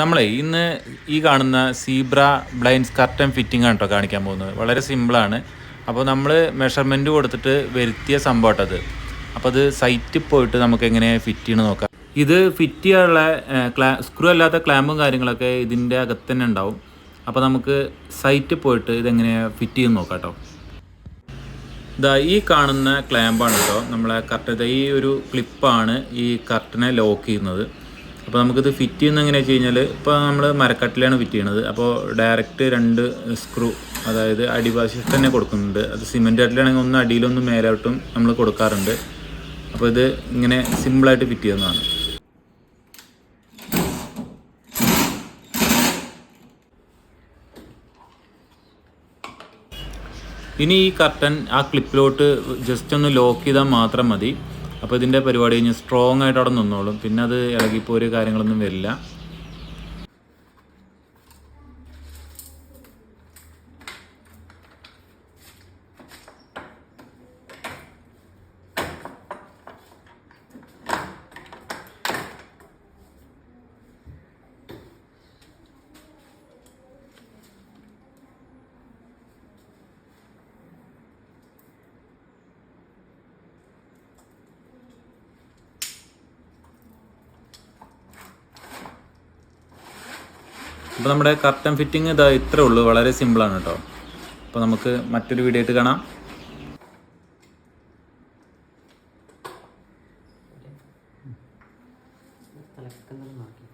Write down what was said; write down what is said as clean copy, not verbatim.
നമ്മളെ ഇന്ന് ഈ കാണുന്ന സീബ്ര ബ്ലൈൻഡ്സ് കർട്ടൻ ഫിറ്റിംഗ് ആണ് കേട്ടോ കാണിക്കാൻ പോകുന്നത്. വളരെ സിമ്പിളാണ്. അപ്പോൾ നമ്മൾ മെഷർമെൻറ്റ് കൊടുത്തിട്ട് വരുത്തിയ സംഭവട്ടത്. അപ്പോൾ അത് സൈറ്റിൽ പോയിട്ട് നമുക്ക് എങ്ങനെ ഫിറ്റ് ചെയ്യണമെന്ന് നോക്കാം. ഇത് ഫിറ്റ് ചെയ്യാനുള്ള സ്ക്രൂ അല്ലാത്ത ക്ലാമ്പും കാര്യങ്ങളൊക്കെ ഇതിൻ്റെ അകത്ത് തന്നെ ഉണ്ടാവും. അപ്പോൾ നമുക്ക് സൈറ്റിൽ പോയിട്ട് ഇതെങ്ങനെയാണ് ഫിറ്റ് ചെയ്യുന്ന നോക്കാം കേട്ടോ. ഇതാ ഈ കാണുന്ന ക്ലാമ്പാണ് കേട്ടോ നമ്മളെ കർട്ടൻ. ഈ ഒരു ക്ലിപ്പാണ് ഈ കർട്ടനെ ലോക്ക് ചെയ്യുന്നത്. അപ്പോൾ നമുക്കിത് ഫിറ്റ് ചെയ്യുന്നത് എങ്ങനെയാണെന്ന് വെച്ച് കഴിഞ്ഞാൽ, ഇപ്പോൾ നമ്മൾ മരക്കട്ടിലാണ് ഫിറ്റ് ചെയ്യണത്. അപ്പോൾ ഡയറക്റ്റ് 2 സ്ക്രൂ, അതായത് അടിവശത്ത് തന്നെ കൊടുക്കുന്നുണ്ട്. അത് സിമെൻറ്റ് കട്ടിലാണെങ്കിൽ ഒന്ന് അടിയിലൊന്നും മേലോട്ടും നമ്മൾ കൊടുക്കാറുണ്ട്. അപ്പോൾ ഇത് ഇങ്ങനെ സിമ്പിളായിട്ട് ഫിറ്റ് ചെയ്യുന്നതാണ്. ഇനി ഈ കർട്ടൻ ആ ക്ലിപ്പിലോട്ട് ജസ്റ്റ് ഒന്ന് ലോക്ക് ചെയ്താൽ മാത്രം മതി. അപ്പോൾ ഇതിൻ്റെ പരിപാടി കഴിഞ്ഞ് സ്ട്രോങ് ആയിട്ട് അവിടെ നിന്നോളും. പിന്നെ അത് ഇളകിപ്പോര് കാര്യങ്ങളൊന്നും വരില്ല. അപ്പോൾ നമ്മുടെ കർട്ടൻ ഫിറ്റിംഗ് ഇതാ ഇത്രേ ഉള്ളൂ. വളരെ സിമ്പിളാണ് കേട്ടോ. അപ്പോൾ നമുക്ക് മറ്റൊരു വീഡിയോ ആയിട്ട് കാണാം. തലക്കെന്തെങ്കിലും നോക്കി